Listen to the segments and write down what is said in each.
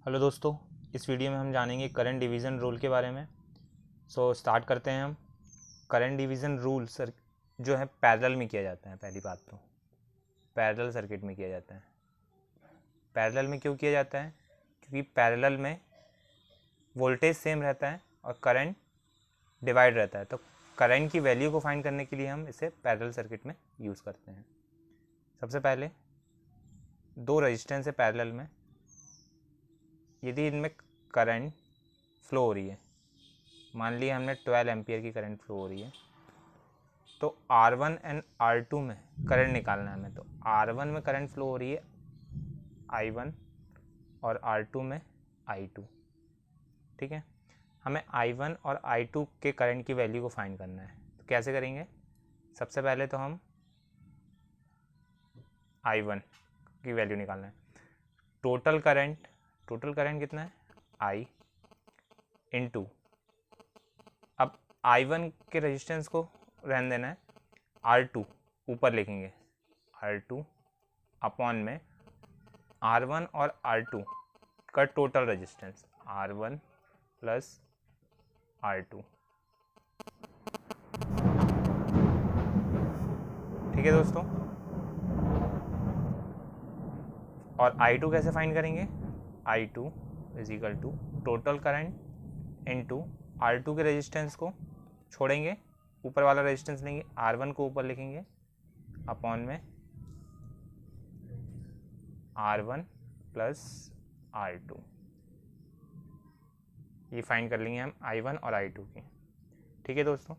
Hello दोस्तों, इस video में हम जानेंगे करंट डिवीज़न रूल के बारे में। स्टार्ट करते हैं हम। करंट डिवीज़न रूल सर जो है पैरेलल में किया जाता है। पहली बात तो पैरेलल सर्किट में किया जाता है। पैरेलल में क्यों किया जाता है? क्योंकि पैरेलल में वोल्टेज सेम रहता है और करंट डिवाइड रहता है। तो करंट की वैल्यू को फाइंड करने के लिए हम इसे पैरेलल सर्किट में यूज़ करते हैं। सबसे पहले दो रजिस्टेंस है पैरेलल में। यदि इनमें करंट फ्लो हो रही है, मान लिया हमने 12 एम्पियर की करंट फ्लो हो रही है, तो R1 एंड R2 में करंट निकालना है हमें। तो R1 में करंट फ्लो हो रही है I1 और R2 में I2। ठीक है, हमें I1 और I2 के करंट की वैल्यू को फाइंड करना है। तो कैसे करेंगे? सबसे पहले तो हम I1 की वैल्यू निकालना है। टोटल करंट कितना है? I इंटू, अब I1 के रेजिस्टेंस को रहने देना है, R2 ऊपर लिखेंगे, R2 अपॉन में R1 और R2 का total resistance R1 plus R2। ठीक है दोस्तों, और I2 कैसे फाइंड करेंगे? I2 is equal to total current into R2 के रेजिस्टेंस को छोड़ेंगे, ऊपर वाला रेजिस्टेंस लेंगे, R1 को ऊपर लिखेंगे अपॉन में R1 प्लस R2। ये फाइंड कर लेंगे हम I1 और I2 की। ठीक है दोस्तों,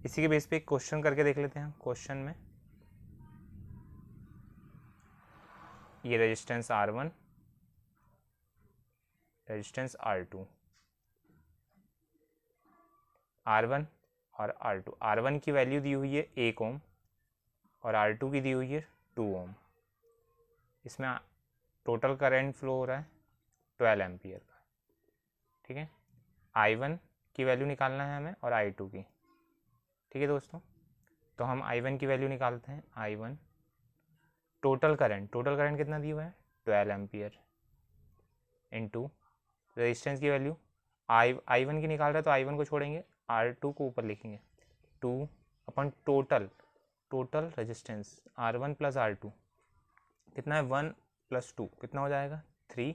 इसी के बेस पे एक क्वेश्चन करके देख लेते हैं। क्वेश्चन में ये resistance R1, resistance R2, R1 और R2। R1 की वैल्यू दी हुई है 1 ओम और R2 की दी हुई है 2 ओम। इसमें टोटल करंट फ्लो हो रहा है 12 एम्पियर का। ठीक है, I1 की वैल्यू निकालना है हमें और I2 की। ठीक है दोस्तों, तो हम I1 की वैल्यू निकालते हैं। I1 टोटल करंट कितना दिया हुआ है? 12 एम्पियर इंटू रेजिस्टेंस की वैल्यू I1 की निकाल रहे हैं, तो I1 को छोड़ेंगे, R2 को ऊपर लिखेंगे, 2 अपन total resistance R1 plus R2 कितना है? 1 प्लस 2 कितना हो जाएगा? 3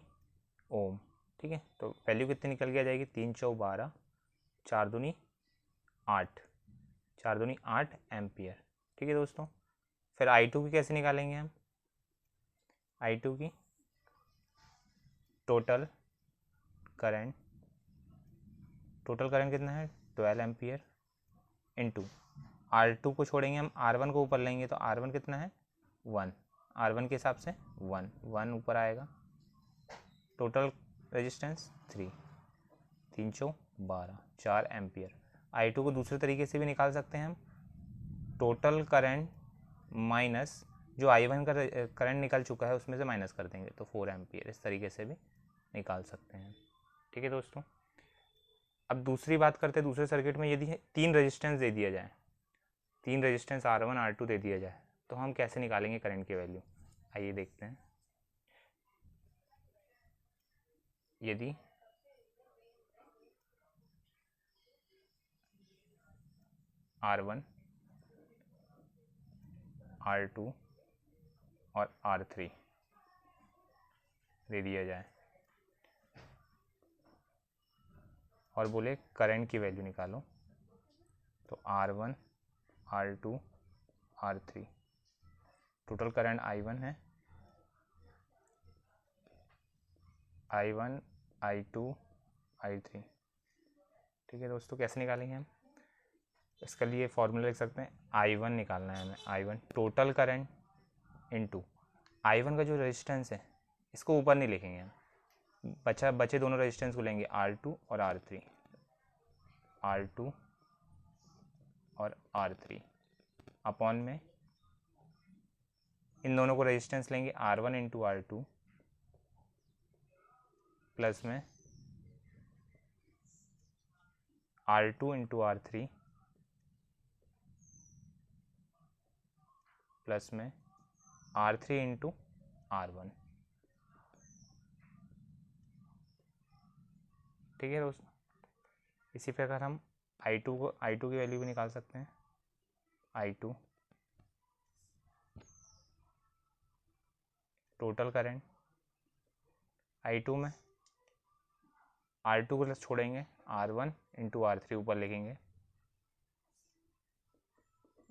ओम। ठीक है, तो वैल्यू कितनी निकल के आ जाएगी? 3 चौ 12, 4 दूनी 8, 4 दूनी 8 एम्पियर। ठीक है दोस्तों, फिर I2 की कैसे निकालेंगे हम? I2 की टोटल करंट कितना है? 12 एम्पियर इंटू R2 को छोड़ेंगे हम, R1 को ऊपर लेंगे, तो R1 कितना है? 1, R1 के हिसाब से 1 ऊपर आएगा। टोटल रेजिस्टेंस 3, 3 चौ 12, 4 एम्पियर। I2 को दूसरे तरीके से भी निकाल सकते हैं हम। टोटल करंट माइनस जो I1 का करंट निकल चुका है उसमें से माइनस कर देंगे, तो 4 एम्पियर। इस तरीके से भी निकाल सकते हैं। ठीक है दोस्तों, अब दूसरी बात करते हैं। दूसरे सर्किट में यदि 3 रेजिस्टेंस दे दिया जाए, 3 रेजिस्टेंस R1 R2 दे दिया जाए, तो हम कैसे निकालेंगे करंट की वैल्यू? आइए देखते हैं। यदि R1 R2 और R3 दे दिया जाए और बोले करंट की वैल्यू निकालो, तो R1 R2 R3 total current I1 है, I1 I2 I3। ठीक है दोस्तों, कैसे निकालेंगे हम? इसके लिए फॉर्मूला लिख सकते हैं। I1 निकालना है हमें, I1 total current into I1 का जो रेजिस्टेंस है इसको ऊपर नहीं लिखेंगे हम, बचे दोनों रेजिस्टेंस को लेंगे, R2 और R3, R2 और R3 अपॉन में इन दोनों को रेजिस्टेंस लेंगे, R1 इंटू R2 प्लस में R2 इंटू R3 प्लस में R3 इंटू R1। ठीक है दोस्तों। इसी प्रकार हम I2 की वैल्यू भी निकाल सकते हैं। I2 टोटल करंट, I2 में R2 को छोड़ेंगे, R1 इंटू R3 ऊपर लिखेंगे,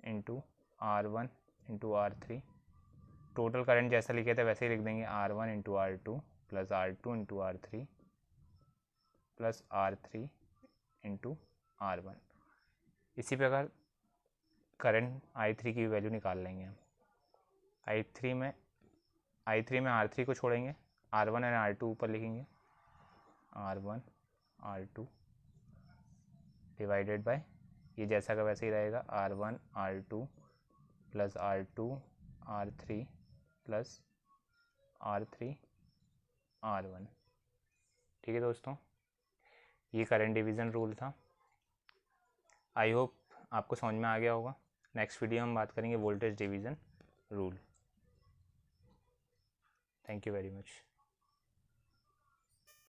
into R1 into R3। Total current जैसा लिखे थे वैसे ही लिख देंगे, R1 into R2 plus R2 into R3 plus R3 into R1। इसी प्रकार करंट I3 की वैल्यू निकाल लेंगे हम। I3 में R3 को छोड़ेंगे, R1 एंड R2 ऊपर लिखेंगे, R1 R2 डिवाइडेड बाय, ये जैसा का वैसे ही रहेगा, R1 R2 plus R2 R3 plus R3 R1। ठीक है दोस्तों, ये करंट डिवीज़न रूल था। आई होप आपको समझ में आ गया होगा। नेक्स्ट वीडियो हम बात करेंगे voltage division rule. Thank you very much.